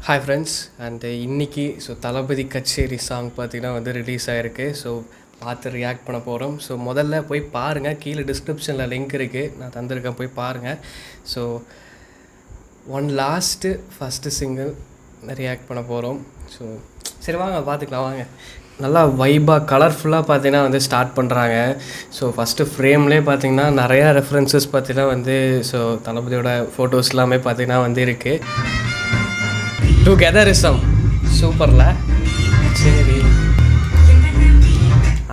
Hi friends and இன்றைக்கி தளபதி கச்சேரி song பார்த்திங்கன்னா ரிலீஸ் ஆகிருக்கு. பார்த்து ரியாக்ட் பண்ண போகிறோம். முதல்ல போய் பாருங்கள், கீழே டிஸ்கிரிப்ஷனில் லிங்க் இருக்குது, நான் தந்திருக்கேன், போய் பாருங்கள். One last first single react பண்ண போகிறோம். சரி வாங்க பார்த்துக்கலாம். வாங்க, நல்லா வைபாக கலர்ஃபுல்லாக பார்த்தீங்கன்னா ஸ்டார்ட் பண்ணுறாங்க. ஃபஸ்ட்டு ஃப்ரேம்லேயே பார்த்திங்கன்னா நிறையா ரெஃபரன்சஸ் பார்த்திங்கன்னா தளபதியோட ஃபோட்டோஸ் எல்லாமே பார்த்திங்கன்னா இருக்குது. டுகெதரிசம் சூப்பரில். சரி,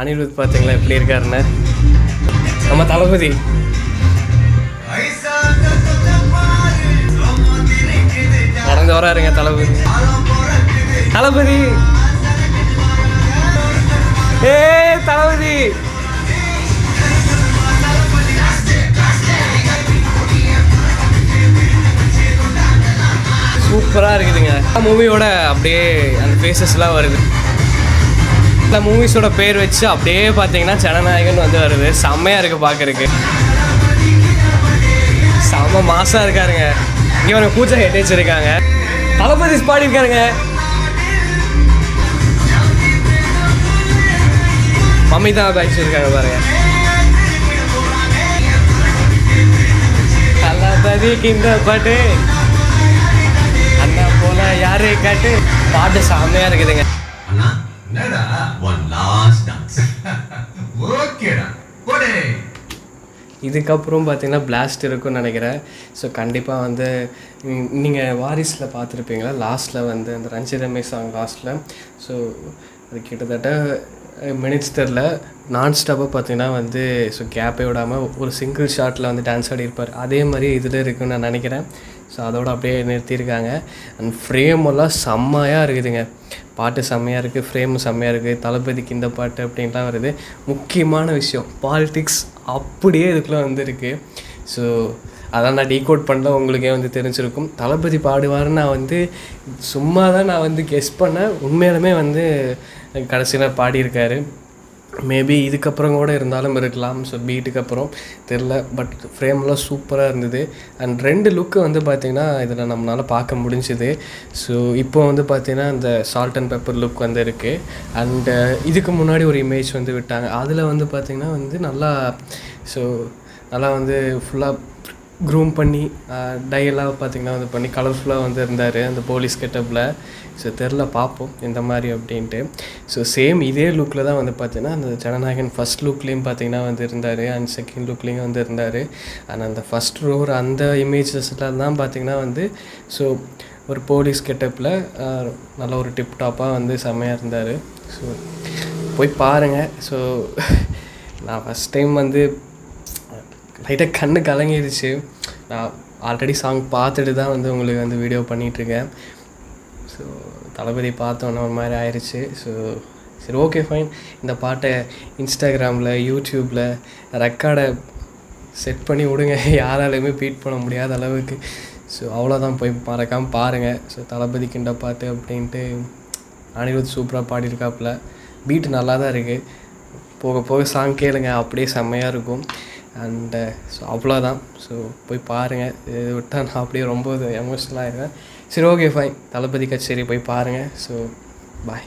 அனிருத் பார்த்தீங்களா எப்படி இருக்காருன்னு. நம்ம தளபதி நடந்து வராருங்க. தளபதி தளபதி ஏ தளபதி சூப்பராக இருக்குதுங்க. மூவியோட அப்படியே அந்த ஃபேஸஸ்லாம் வருது. இந்த மூவிஸோட பேர் வச்சு அப்படியே பார்த்தீங்கன்னா ஜனநாயகன் வருது. செம்மையாக இருக்குது பார்க்குறதுக்கு. செம்ம மாசாக இருக்காருங்க. இங்கே ஒரு பூஜை ஹெட் வச்சுருக்காங்க. தளபதி பாடியிருக்காருங்க. மம்மி தான் பேசியிருக்காங்க பாருங்க. தளபதிக்கு இந்த பாட்டு அண்ணா போல யாரே காட்டு பாட்டு செம்மையா இருக்குதுங்க. இதுக்கப்புறம் பார்த்தீங்கன்னா பிளாஸ்ட் இருக்குன்னு நினைக்கிறேன். கண்டிப்பாக நீங்கள் வாரிசில் பார்த்துருப்பீங்களா, லாஸ்ட்டில் அந்த ரஞ்சித் ரமேஷ் சாங் லாஸ்ட்டில். அது கிட்டத்தட்ட மினிட்ஸ் தெரில, நான் ஸ்டாப்பாக பார்த்தீங்கன்னா கேப்பே விடாமல் ஒரு சிங்கிள் ஷாட்டில் டான்ஸ் ஆடிருப்பார். அதே மாதிரி இதில் இருக்குன்னு நான் நினைக்கிறேன். அதோடு அப்படியே நிறுத்தியிருக்காங்க. அண்ட் ஃப்ரேமெல்லாம் செம்மையாக இருக்குதுங்க. பாட்டு செம்மையாக இருக்குது, ஃப்ரேமு செம்மையாக இருக்குது. தளபதிக்கு இந்த பாட்டு அப்படின்லாம் வருது. முக்கியமான விஷயம், பாலிட்டிக்ஸ் அப்படியே இதுக்குள்ளே இருக்குது. அதான் நான் டீகோட் பண்ணல, உங்களுக்கே தெரிஞ்சிருக்கும். தளபதி பாடுவார்னு நான் சும்மா தான் நான் கெஸ் பண்ணேன். உண்மையாலுமே கடைசியில் பாடியிருக்காரு. மேபி இதுக்கப்புறம் கூட இருந்தாலும் இருக்கலாம். பீட்டுக்கு அப்புறம் தெரில, பட் ஃப்ரேம்லாம் சூப்பராக இருந்தது. அண்ட் 2 லுக்கு பார்த்திங்கன்னா இதில் நம்மளால் பார்க்க முடிஞ்சுது. இப்போ பார்த்திங்கன்னா இந்த சால்ட் அண்ட் பெப்பர் லுக் இருக்குது. அண்டு இதுக்கு முன்னாடி ஒரு இமேஜ் விட்டாங்க. அதில் பார்த்திங்கன்னா நல்லா நல்லா ஃபுல்லாக க்ரூம் பண்ணி டையெல்லாம் பார்த்திங்கன்னா பண்ணி கலர்ஃபுல்லாக இருந்தார் அந்த போலீஸ் கெட்டப்பில். தெரில, பார்ப்போம் இந்த மாதிரி அப்படின்ட்டு. சேம் இதே லுக்கில் தான் பார்த்திங்கன்னா அந்த ஜனநாயகன் ஃபஸ்ட் லுக்லேயும் பார்த்திங்கன்னா இருந்தார். அண்ட் செகண்ட் லுக்லேயும் இருந்தார். அண்ட் அந்த ஃபஸ்ட் ரோர் அந்த இமேஜஸில் தான் பார்த்திங்கன்னா ஒரு போலீஸ் கெட்டப்பில் நல்ல ஒரு டிப்டாப்பாக செம்மையாக இருந்தார். போய் பாருங்கள். நான் ஃபஸ்ட் டைம் லைட்டாக கண்ணு கலங்கிடுச்சு. நான் ஆல்ரெடி சாங் பார்த்துட்டு தான் உங்களுக்கு வீடியோ பண்ணிகிட்ருக்கேன். தளபதி பார்த்தோன்னே ஒரு மாதிரி ஆயிடுச்சு. சரி, ஓகே, ஃபைன். இந்த பாட்டை இன்ஸ்டாகிராமில், யூடியூப்பில் ரெக்கார்டை செட் பண்ணி விடுங்க. யாராலையுமே பீட் பண்ண முடியாத அளவுக்கு. அவ்வளோதான், போய் மறக்காமல் பாருங்கள். தளபதிக்கு இந்த பாட்டு அப்படின்ட்டு அனிருத் சூப்பராக பாடியிருக்காப்புல. பீட்டு நல்லா தான் இருக்குது. போக போக சாங் கேளுங்க, அப்படியே செம்மையாக இருக்கும். அண்டு அவ்வளோதான். போய் பாருங்கள். இது விட்டால் நான் அப்படியே ரொம்ப எமோஷ்னலாக ஆகிடுவேன். சரி, ஓகே, ஃபைன். தளபதி கச்சேரி போய் பாருங்கள். பாய்.